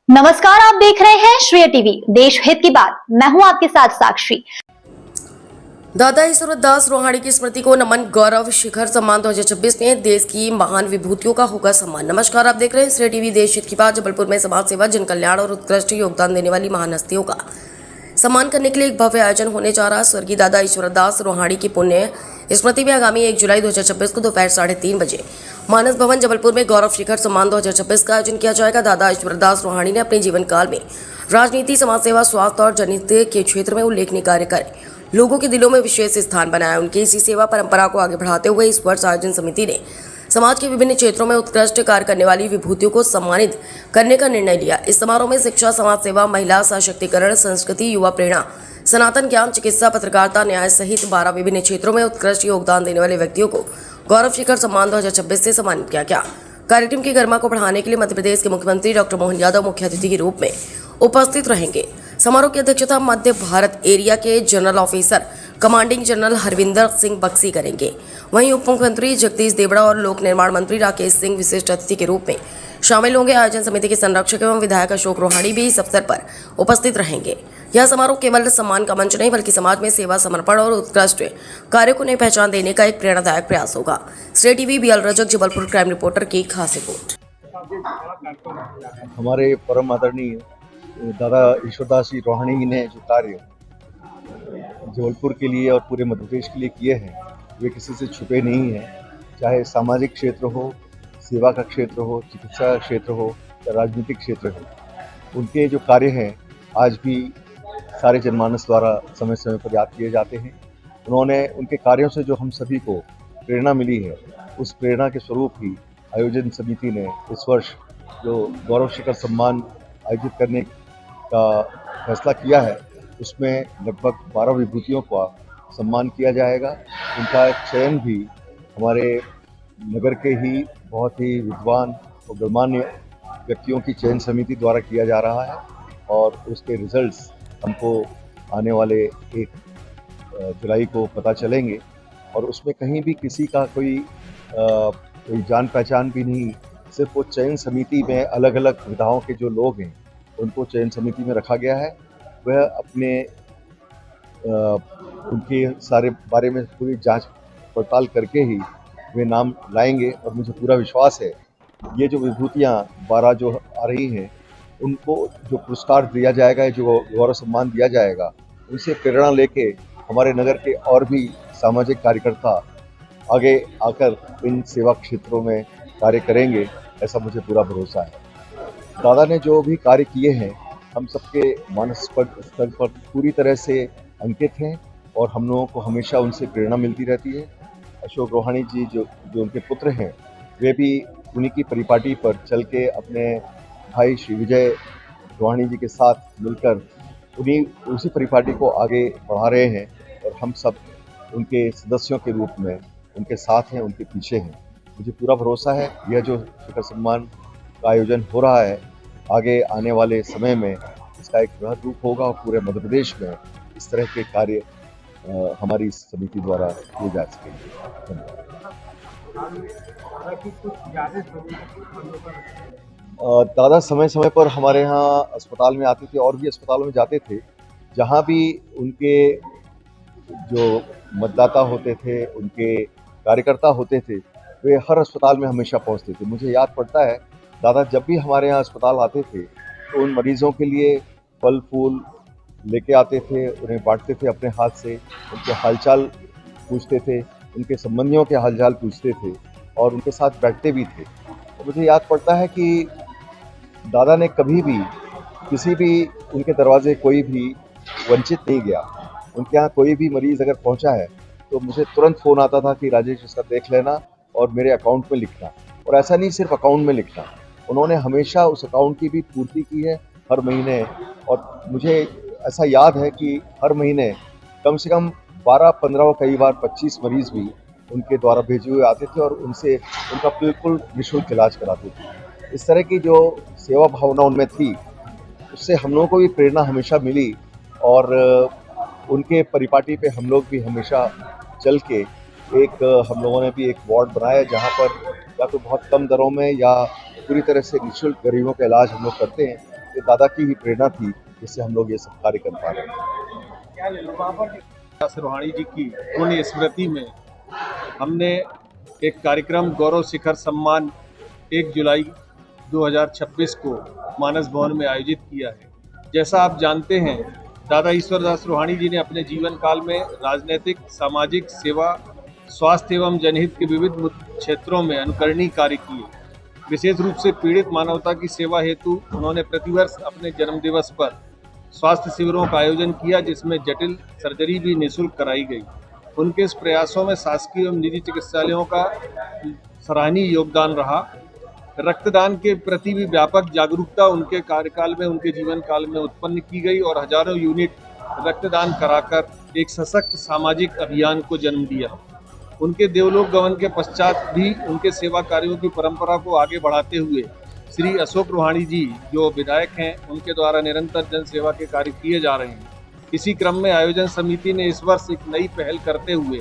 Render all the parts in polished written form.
नमस्कार, आप देख रहे हैं श्रेय टीवी, देश हित की बात। मैं हूं आपके साथ साक्षी। दादा ईश्वरदास रोहाणी की स्मृति को नमन। गौरव शिखर सम्मान 2026 में देश की महान विभूतियों का होगा सम्मान। नमस्कार, आप देख रहे हैं श्रेय टीवी, देश हित की बात। जबलपुर में समाज सेवा, जन कल्याण और उत्कृष्ट योगदान देने वाली महान हस्तियों का सम्मान करने के लिए एक भव्य आयोजन होने जा रहा। स्वर्गीय दादा ईश्वरदास रोहाणी की पुण्य स्मृति में आगामी 1 जुलाई 2026 को दोपहर 3:30 बजे मानस भवन जबलपुर में गौरव शिखर सम्मान 2026 का आयोजन किया जाएगा। दादा ईश्वरदास रोहाणी ने अपने जीवन काल में राजनीति, समाज सेवा, स्वास्थ्य और जनहित के क्षेत्र में उल्लेखनीय कार्य कर लोगों के दिलों में विशेष स्थान बनाया। उनकी इसी सेवा परंपरा को आगे बढ़ाते हुए इस वर्ष आयोजन समिति ने समाज के विभिन्न क्षेत्रों में उत्कृष्ट कार्य करने वाली विभूतियों को सम्मानित करने का निर्णय लिया। इस समारोह में शिक्षा, समाज सेवा, महिला सशक्तिकरण, संस्कृति, युवा प्रेरणा, सनातन ज्ञान, चिकित्सा, पत्रकारिता, न्याय सहित 12 विभिन्न क्षेत्रों में उत्कृष्ट योगदान देने वाले व्यक्तियों को गौरव शिखर सम्मान 2026 से सम्मानित किया गया। कार्यक्रम की गरिमा को बढ़ाने के लिए मध्य प्रदेश के मुख्यमंत्री डॉक्टर मोहन यादव मुख्य अतिथि के रूप में उपस्थित रहेंगे। समारोह की अध्यक्षता मध्य भारत एरिया के general officer commanding general Harvinder Singh Bakshi करेंगे। वहीं उप मुख्यमंत्री जगदीश देवड़ा और लोक निर्माण मंत्री राकेश सिंह विशिष्ट अतिथि के रूप में शामिल होंगे। आयोजन समिति के संरक्षक एवं विधायक अशोक रोहाणी भी इस अवसर पर उपस्थित रहेंगे। यह समारोह केवल सम्मान का मंच नहीं, बल्कि समाज में सेवा, समर्पण और उत्कृष्ट कार्य को नई पहचान देने का एक प्रेरणादायक प्रयास होगा। श्रेय TV BL Rajak, Jabalpur crime reporter की खास रिपोर्ट। हमारे परम आदरणीय दादा ईश्वरदास जी रोहाणी ने जो कार्य जबलपुर के लिए और पूरे मध्य प्रदेश के लिए किए हैं, वे किसी से छुपे नहीं हैं। चाहे सामाजिक क्षेत्र हो, सेवा का क्षेत्र हो, चिकित्सा क्षेत्र हो या राजनीतिक क्षेत्र हो, उनके जो कार्य हैं आज भी सारे जनमानस द्वारा समय समय पर याद किए जाते हैं। उन्होंने उनके कार्यों से जो हम सभी को प्रेरणा मिली है, उस प्रेरणा के स्वरूप ही आयोजन समिति ने इस वर्ष जो गौरव शिखर सम्मान आयोजित करने का फैसला किया है, उसमें लगभग 12 विभूतियों का सम्मान किया जाएगा। उनका चयन भी हमारे नगर के ही बहुत ही विद्वान और गणमान्य व्यक्तियों की चयन समिति द्वारा किया जा रहा है और उसके रिजल्ट्स हमको आने वाले 1 जुलाई को पता चलेंगे। और उसमें कहीं भी किसी का कोई जान पहचान भी नहीं, सिर्फ वो चयन समिति में अलग अलग विधाओं के जो लोग हैं उनको चयन समिति में रखा गया है। वह अपने उनके सारे बारे में पूरी जांच पड़ताल करके ही वे नाम लाएंगे। और मुझे पूरा विश्वास है ये जो विभूतियाँ 12 जो आ रही हैं, उनको जो पुरस्कार दिया जाएगा, जो गौरव सम्मान दिया जाएगा, उनसे प्रेरणा लेके हमारे नगर के और भी सामाजिक कार्यकर्ता आगे आकर इन सेवा क्षेत्रों में कार्य करेंगे, ऐसा मुझे पूरा भरोसा है। दादा ने जो भी कार्य किए हैं हम सबके मानस स्तर पर पूरी तरह से अंकित हैं और हम लोगों को हमेशा उनसे प्रेरणा मिलती रहती है। अशोक रोहाणी जी जो उनके पुत्र हैं, वे भी उन्हीं की परिपाटी पर चल के अपने भाई श्री विजय रोहाणी जी के साथ मिलकर उसी परिपाटी को आगे बढ़ा रहे हैं और हम सब उनके सदस्यों के रूप में उनके साथ हैं, उनके पीछे हैं। मुझे पूरा भरोसा है यह जो शिखर सम्मान का आयोजन हो रहा है, आगे आने वाले समय में इसका एक बृहद रूप होगा और पूरे मध्य प्रदेश में इस तरह के कार्य हमारी समिति द्वारा किए जा सकेंगे। दादा समय समय पर हमारे यहाँ अस्पताल में आते थे और भी अस्पतालों में जाते थे। जहाँ भी उनके जो मतदाता होते थे, उनके कार्यकर्ता होते थे, वे हर अस्पताल में हमेशा पहुँचते थे। मुझे याद पड़ता है दादा जब भी हमारे यहाँ अस्पताल आते थे तो उन मरीजों के लिए फल फूल लेके आते थे, उन्हें बांटते थे अपने हाथ से, उनके हालचाल पूछते थे, उनके संबंधियों के हालचाल पूछते थे और उनके साथ बैठते भी थे। तो मुझे याद पड़ता है कि दादा ने कभी भी किसी भी उनके दरवाजे कोई भी वंचित नहीं गया। उनके यहाँ कोई भी मरीज़ अगर पहुँचा है तो मुझे तुरंत फ़ोन आता था कि राजेश इसका देख लेना और मेरे अकाउंट में लिखना। और ऐसा नहीं सिर्फ अकाउंट में लिखना, उन्होंने हमेशा उस अकाउंट की भी पूर्ति की है हर महीने। और मुझे ऐसा याद है कि हर महीने कम से कम 12-15 और कई बार 25 मरीज़ भी उनके द्वारा भेजे हुए आते थे और उनसे उनका बिल्कुल निःशुल्क इलाज कराते थे। इस तरह की जो सेवा भावना उनमें थी, उससे हम लोगों को भी प्रेरणा हमेशा मिली और उनके परिपाटी पे हम लोग भी हमेशा चल के हम लोगों ने भी एक वार्ड बनाया जहाँ पर या तो बहुत कम दरों में या पूरी तरह से निःशुल्क गरीबों का इलाज हम लोग करते हैं। ये दादा की ही प्रेरणा थी जिससे हम लोग ये सब कार्य कर पा रहे हैं। दास रोहाणी जी की पुण्य स्मृति में हमने एक कार्यक्रम गौरव शिखर सम्मान 1 जुलाई 2026 को मानस भवन में आयोजित किया है। जैसा आप जानते हैं, दादा ईश्वरदास रोहाणी जी ने अपने जीवन काल में राजनीतिक, सामाजिक, सेवा, स्वास्थ्य एवं जनहित के विविध क्षेत्रों में अनुकरणीय कार्य किए। विशेष रूप से पीड़ित मानवता की सेवा हेतु उन्होंने प्रतिवर्ष अपने जन्मदिवस पर स्वास्थ्य शिविरों का आयोजन किया, जिसमें जटिल सर्जरी भी निःशुल्क कराई गई। उनके इस प्रयासों में शासकीय एवं निजी चिकित्सालयों का सराहनीय योगदान रहा। रक्तदान के प्रति भी व्यापक जागरूकता उनके कार्यकाल में, उनके जीवन काल में उत्पन्न की गई और हजारों यूनिट रक्तदान कराकर एक सशक्त सामाजिक अभियान को जन्म दिया। उनके देवलोक गमन के पश्चात भी उनके सेवा कार्यों की परंपरा को आगे बढ़ाते हुए श्री अशोक रोहाणी जी जो विधायक हैं, उनके द्वारा निरंतर जन सेवा के कार्य किए जा रहे हैं। इसी क्रम में आयोजन समिति ने इस वर्ष एक नई पहल करते हुए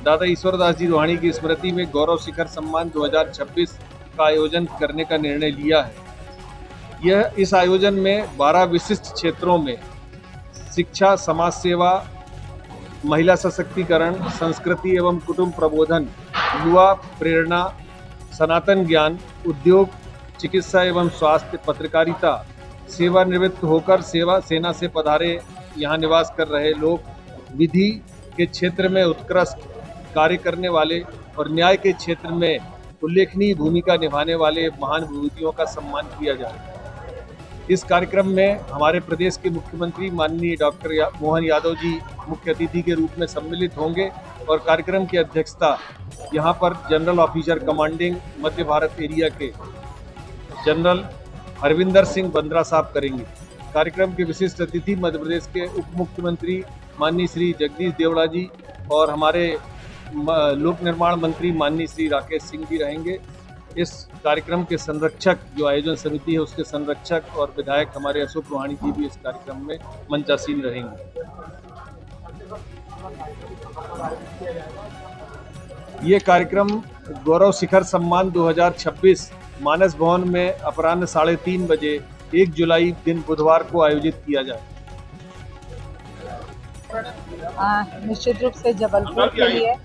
दादा ईश्वरदास जी रोहाणी की स्मृति में गौरव शिखर सम्मान 2026 का आयोजन करने का निर्णय लिया है। इस आयोजन में 12 विशिष्ट क्षेत्रों में शिक्षा, समाज सेवा, महिला सशक्तिकरण, संस्कृति एवं कुटुंब प्रबोधन, युवा प्रेरणा, सनातन ज्ञान, उद्योग, चिकित्सा एवं स्वास्थ्य, पत्रकारिता, सेवानिवृत्त होकर सेना से पधारे यहाँ निवास कर रहे लोग, विधि के क्षेत्र में उत्कृष्ट कार्य करने वाले और न्याय के क्षेत्र में उल्लेखनीय भूमिका निभाने वाले महान विभूतियों का सम्मान किया जाए। इस कार्यक्रम में हमारे प्रदेश के मुख्यमंत्री माननीय डॉक्टर मोहन यादव जी मुख्य अतिथि के रूप में सम्मिलित होंगे और कार्यक्रम की अध्यक्षता यहाँ पर जनरल ऑफिसर कमांडिंग मध्य भारत एरिया के जनरल हरविंदर सिंह बंद्रा साहब करेंगे। कार्यक्रम के विशिष्ट अतिथि मध्य प्रदेश के उप मुख्यमंत्री माननीय श्री जगदीश देवड़ा जी और हमारे लोक निर्माण मंत्री माननीय श्री राकेश सिंह जी रहेंगे। इस कार्यक्रम के संरक्षक जो आयोजन समिति है उसके संरक्षक और विधायक हमारे अशोक रोहाणी जी भी इस कार्यक्रम में मंचासीन रहेंगे। ये कार्यक्रम गौरव शिखर सम्मान 2026 मानस भवन में अपराह्न 3:30 बजे 1 जुलाई दिन बुधवार को आयोजित किया जाए। निश्चित रूप से जबलपुर के लिए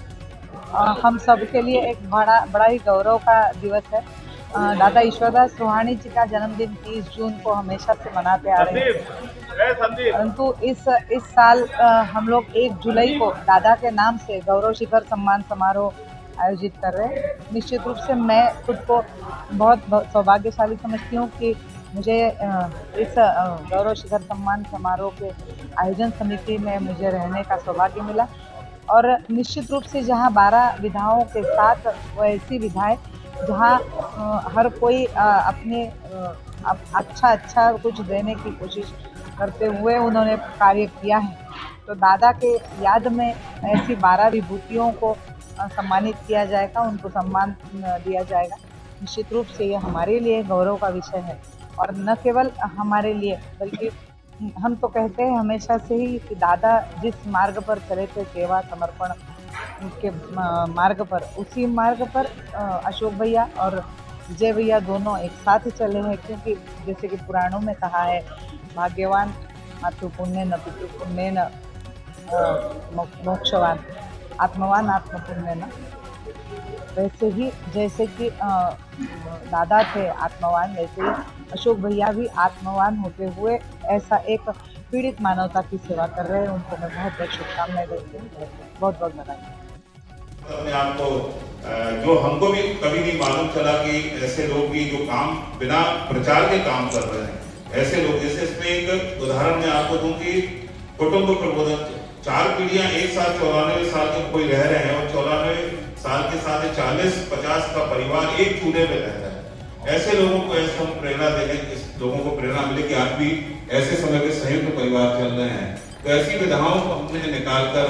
हम सब के लिए एक बड़ा ही गौरव का दिवस है। दादा ईश्वरदास रोहाणी जी का जन्मदिन 30 जून को हमेशा से मनाते आ रहे हैं, परंतु इस साल हम लोग 1 जुलाई को दादा के नाम से गौरव शिखर सम्मान समारोह आयोजित कर रहे हैं। निश्चित रूप से मैं खुद को बहुत सौभाग्यशाली समझती हूँ कि मुझे इस गौरव शिखर सम्मान समारोह के आयोजन समिति में मुझे रहने का सौभाग्य मिला और निश्चित रूप से जहाँ 12 विधाओं के साथ वो ऐसी विधाएं जहाँ हर कोई अपने अच्छा कुछ देने की कोशिश करते हुए उन्होंने कार्य किया है। तो दादा के याद में ऐसी 12 विभूतियों को सम्मानित किया जाएगा, उनको सम्मान दिया जाएगा। निश्चित रूप से ये हमारे लिए गौरव का विषय है और न केवल हमारे लिए बल्कि हम तो कहते हैं हमेशा से ही कि दादा जिस मार्ग पर चले थे सेवा समर्पण के मार्ग पर, उसी मार्ग पर अशोक भैया और विजय भैया दोनों एक साथ चले हैं, क्योंकि जैसे कि पुराणों में कहा है भाग्यवान मातृ पुण्य न पितृ पुण्य न मोक्षवान आत्मवान आत्म पुण्य न। वैसे ही जैसे कि दादा थे आत्मवान, वैसे ही अशोक भैया भी आत्मवान होते हुए ऐसा एक पीड़ित मानवता की सेवा कर रहे हैं। उनको मैं बहुत बहुत शुभकामनाएं देती हूँ, बहुत बहुत बधाई। अपने आप को जो हमको भी कभी नहीं मालूम चला कि ऐसे लोग भी जो काम बिना प्रचार के काम कर रहे हैं, ऐसे लोग जैसे इसमें एक उदाहरण मैं आपको दूं कि कुटुंब प्रबोधन 4 पीढ़ियां एक साथ 94 साल के कोई रह रहे हैं और 94 साल के साथ 40-50 का परिवार एक चूल्हे में रह रहा है। ऐसे लोगों को ऐसे हम प्रेरणा देंगे, इस लोगों को प्रेरणा मिले कि आप भी ऐसे समय के संयुक्त परिवार चल रहे हैं। तो ऐसी विधाओं को हमने निकालकर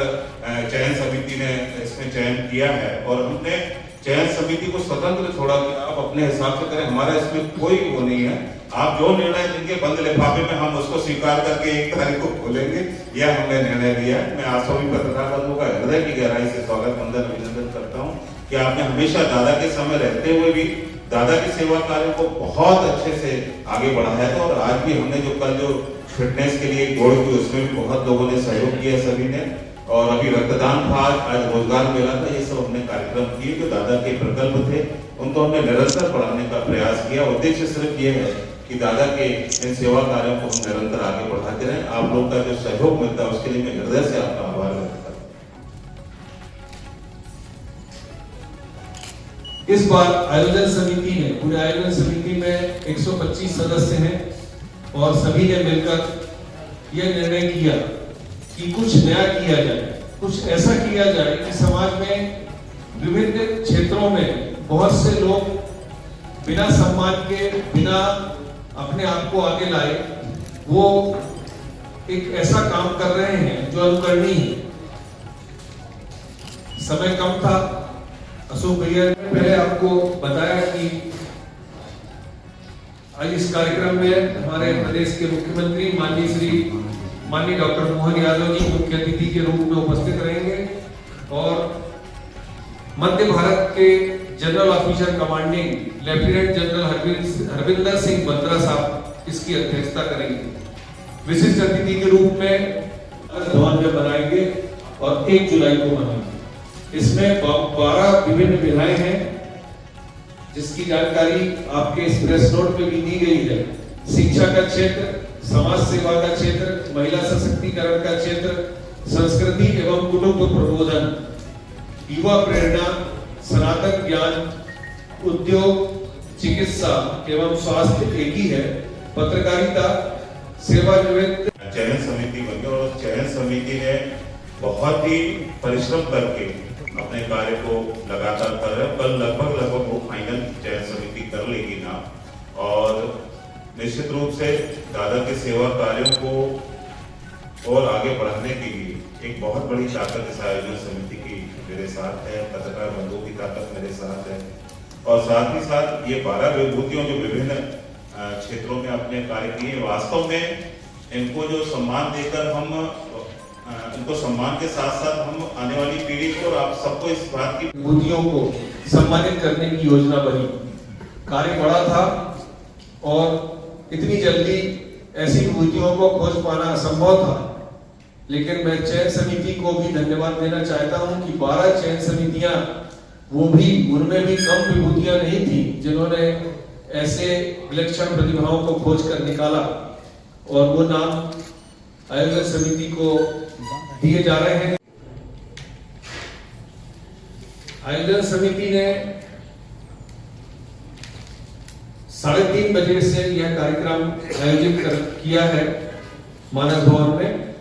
चयन समिति ने इसमें चयन किया है और हमने चयन समिति को स्वतंत्र छोड़ा कि आप अपने हिसाब से करें, हमारा इसमें कोई वो नहीं है। आप जो निर्णय देंगे बंद लिफाफे में हम उसको स्वीकार करके 1 तारीख को खोलेंगे, यह हमने निर्णय लिया है। मैं आप सभी पत्रकार बंधुओं का हृदय की गहराई से स्वागत वंदन अभिनंदन करता हूँ कि आपने हमेशा दादा के समय रहते हुए भी दादा की सेवा कार्यों को बहुत अच्छे से आगे बढ़ाया था। और आज भी हमने जो फिटनेस के लिए दौड़ की, उसमें भी बहुत लोगों ने सहयोग किया सभी ने। और अभी रक्तदान था, आज रोजगार मेला था, ये सब हमने कार्यक्रम किए जो दादा के प्रकल्प थे उनको हमने निरंतर बढ़ाने का प्रयास किया। उद्देश्य सिर्फ ये है कि दादा के इन सेवा कार्यों को हम निरंतर आगे बढ़ाते रहें। आप लोग का जो सहयोग मिलता है उसके लिए मैं हृदय से आपका आभार व्यक्त करता हूं। इस बार आयोजन समिति ने, पूरे आयोजन समिति में 125 सदस्य हैं और सभी ने मिलकर यह निर्णय किया कि कुछ नया किया जाए, कुछ ऐसा किया जाए कि समाज में विभिन्न क्षेत्रों में बहुत से लोग बिना सम्मान के, बिना अपने आप को आगे लाए, वो एक ऐसा काम कर रहे हैं जो अनुकरणीय है। समय कम था, अशोक भैया ने पहले आपको बताया कि आज इस कार्यक्रम में हमारे प्रदेश के मुख्यमंत्री माननीय डॉक्टर मोहन यादव जी मुख्य अतिथि के रूप में उपस्थित रहेंगे और मध्य भारत के general officer commanding lieutenant general Harvinder Singh Batra साहब इसकी अध्यक्षता करेंगे। विशिष्ट अतिथि के रूप में भवन में बनाएंगे और 1 जुलाई को मनाएंगे। इसमें 12 विभिन्न विधाएं हैं जिसकी जानकारी आपके इस प्रेस नोट में भी दी गई है। शिक्षा का क्षेत्र, समाज सेवा का क्षेत्र, महिला सशक्तिकरण का क्षेत्र, संस्कृति एवं कुटुंब प्रबोधन, युवा प्रेरणा, सनातन ज्ञान, उद्योग, चिकित्सा एवं स्वास्थ्य एक ही है, पत्रकारिता, सेवानिवृत्त। चयन समिति बनी और उस चयन समिति ने बहुत ही परिश्रम करके अपने कार्य को लगातार कर रहे हैं। कल लगभग वो फाइनल चयन समिति कर लेगी ना, और निश्चित रूप से दादा के सेवा कार्यों को और आगे बढ़ाने के लिए एक बहुत बड़ी ताकत इस आयोजन समिति की मेरे साथ है, पत्रकार बंधुओं की ताकत मेरे साथ है। और साथ ही साथ ये 12 विभूतियों जो विभिन्न क्षेत्रों में अपने कार्य किए, वास्तव में इनको जो सम्मान देकर हम इनको सम्मान के साथ साथ हम आने वाली पीढ़ी को और आप सबको इस बात की विभूतियों को सम्मानित करने की योजना बनी। कार्य बड़ा था और इतनी जल्दी ऐसी विभूतियों को खोज पाना असंभव था, लेकिन मैं चयन समिति को भी धन्यवाद देना चाहता हूं कि 12 चयन समितियां, वो भी उनमें भी कम विभूतियां नहीं थी जिन्होंने ऐसे विलक्षण प्रतिभाओं को खोज कर निकाला और वो नाम आयोजन समिति को दिए जा रहे हैं। आयोजन समिति ने 3:30 बजे से यह कार्यक्रम आयोजित किया है मानस भवन में।